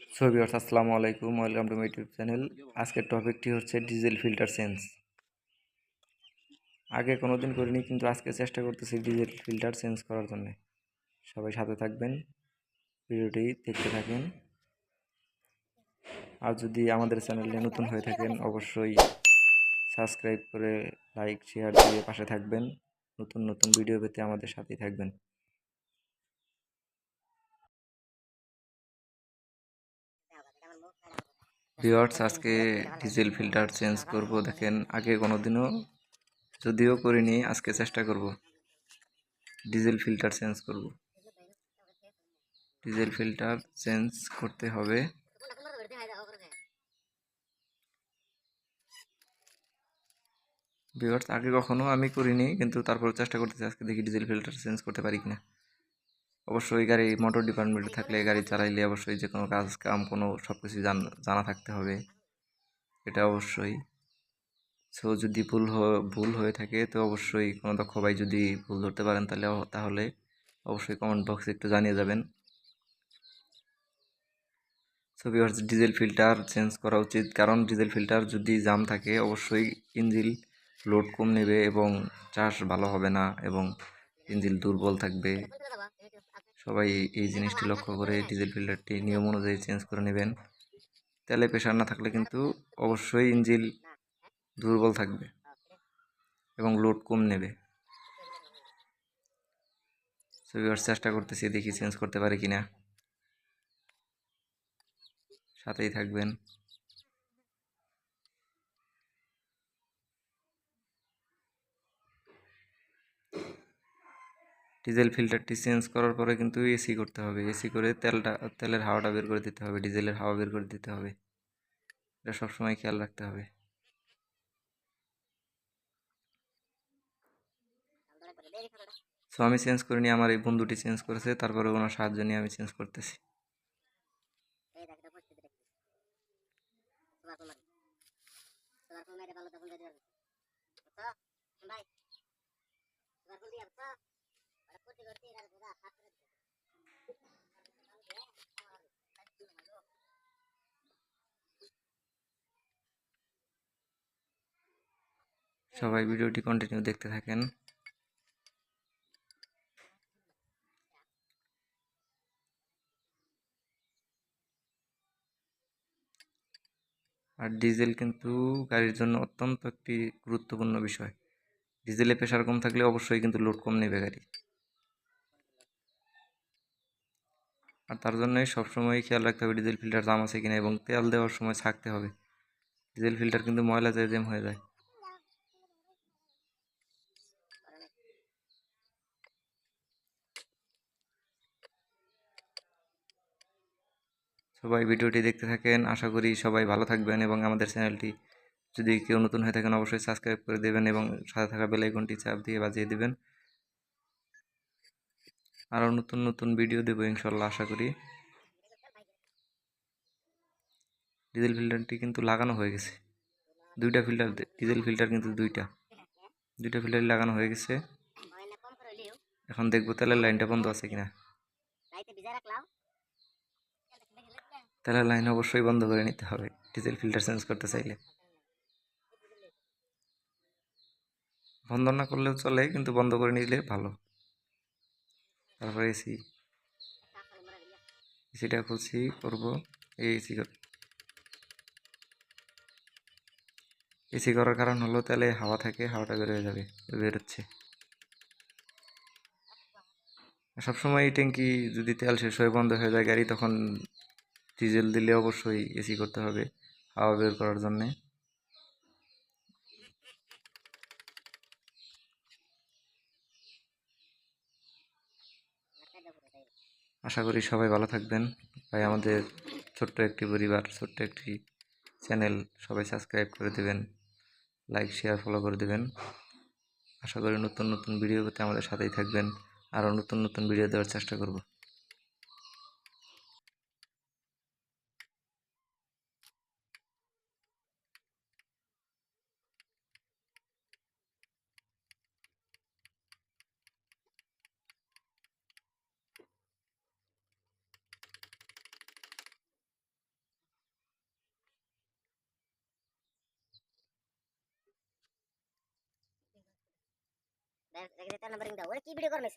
So viewers, আসসালামু আলাইকুম, welcome to my YouTube channel. আজকের টপিকটি হচ্ছে ডিজেল ফিল্টার চেঞ্জ। আগে কোনোদিন করিনি, কিন্তু আজকে চেষ্টা করতেছি ডিজেল ফিল্টার চেঞ্জ করার জন্য। সবাই সাথে থাকবেন, ভিডিওটি দেখতে থাকেন। আর যদি আমাদের চ্যানেলে নতুন হয়ে থাকেন, অবশ্যই সাবস্ক্রাইব করে লাইক শেয়ার দিয়ে পাশে থাকবেন। নতুন নতুন ভিডিও পেতে আমাদের সাথেই থাকবেন। ভিউয়ার্স, আজকে ডিজেল ফিল্টার চেঞ্জ করব। দেখেন, আগে কোনোদিনও যদিও করিনি, আজকে চেষ্টা করব ডিজেল ফিল্টার চেঞ্জ করব। ডিজেল ফিল্টার চেঞ্জ করতে হবে। ভিউয়ার্স, আগে কখনো আমি করিনি, কিন্তু তারপর চেষ্টা করতেছি আজকে, দেখি ডিজেল ফিল্টার চেঞ্জ করতে পারি কিনা। অবশ্যই গাড়ি মোটর ডিপার্টমেন্টে থাকলে, গাড়ি চালাইলে অবশ্যই যে কোনো কাজ কাম কোনো সব কিছু জানা থাকতে হবে, এটা অবশ্যই। সো যদি ভুল হয়ে থাকে, তো অবশ্যই কোনো দক্ষ ভাই যদি ভুল ধরতে পারেন, তাহলে অবশ্যই কমেন্ট বক্সে একটু জানিয়ে যাবেন। So viewers, diesel filter change করা উচিত, কারণ ডিজেল ফিল্টার যদি জাম থাকে, অবশ্যই ইঞ্জিন লোড কম নেবে এবং চার্জ ভালো হবে না এবং ইঞ্জিন দুর্বল থাকবে। সবাই এই জিনিসটি লক্ষ্য করে ডিজেল ফিল্টারটি নিয়ম অনুযায়ী চেঞ্জ করে নেবেন। তেলে প্রেশার না থাকলে কিন্তু অবশ্যই ইঞ্জিন দুর্বল থাকবে এবং লোড কম নেবে। সো ভিউয়ার্স, চেষ্টা করতেছি, দেখি চেঞ্জ করতে পারি কিনা। সাথেই থাকবেন। ডিজেল ফিল্টারটি চেঞ্জ করার পরে কিন্তু এসি করতে হবে। এসি করে তেলের হাওয়াটা বের করে দিতে হবে, ডিজেলের হাওয়া বের করে দিতে হবে। এটা সবসময় খেয়াল রাখতে হবে। সো আমি চেঞ্জ করিনি, আমার এই বন্ধুটি চেঞ্জ করেছে, তারপরে ওনার সাহায্য নিয়ে আমি চেঞ্জ করতেছি। সবাই ভিডিওটি কন্টিনিউ দেখতে থাকেন। আর ডিজেল কিন্তু গাড়ির জন্য অত্যন্ত একটি গুরুত্বপূর্ণ বিষয়। ডিজেলে প্রেশার কম থাকলে অবশ্যই কিন্তু লোড কম নেবে গাড়ি। আর তার জন্যই সবসময় খেয়াল রাখতে হবে ডিজেল ফিল্টার জাম আছে কিনা, এবং তেল দেওয়ার সময় ছাকতে হবে। ডিজেল ফিল্টার কিন্তু ময়লা যায়, জ্যাম হয়ে যায়। সবাই ভিডিওটি দেখতে থাকেন, আশা করি সবাই ভালো থাকবেন এবং আমাদের চ্যানেলটি যদি কেউ নতুন হয়ে থাকেন, অবশ্যই সাবস্ক্রাইব করে দেবেন এবং সাথে থাকা বেল আইকনটি চাপ দিয়ে বাজিয়ে দেবেন। আরও নতুন নতুন ভিডিও দেবো ইনশাল্লাহ, আশা করি। ডিজেল ফিল্টারটি কিন্তু লাগানো হয়ে গেছে, দুইটা ফিল্টার, ডিজেল ফিল্টার কিন্তু দুইটা ফিল্টারই লাগানো হয়ে গেছে। এখন দেখবো তেলের লাইনটা বন্ধ আছে কিনা। তেলের লাইন অবশ্যই বন্ধ করে নিতে হবে ডিজেল ফিল্টার চেঞ্জ করতে চাইলে। বন্ধ না করলেও চলে, কিন্তু বন্ধ করে নিলে ভালো। তারপরে এসিটা খুলছি, করবো এসি করার কারণ হলো তেলে হাওয়া থাকে, হাওয়াটা বের হয়ে যাবে, বেরোচ্ছে। সবসময় এই ট্যাঙ্কি যদি তেল শেষ হয়ে বন্ধ হয়ে যায় গাড়ি, তখন ডিজেল দিলে অবশ্যই এসি করতে হবে হাওয়া বের করার জন্যে। আশা করি সবাই ভালো থাকবেন। ভাই, আমাদের ছোট্ট একটি পরিবার, ছোট্ট একটি চ্যানেল, সবাই সাবস্ক্রাইব করে দেবেন, লাইক শেয়ার ফলো করে দেবেন। আশা করি নতুন নতুন ভিডিও পেতে আমাদের সাথেই থাকবেন। আরও নতুন নতুন ভিডিও দেওয়ার চেষ্টা করব। দেখে তেল নাম্বারিং দাও ওরে কি ভিডিও করবে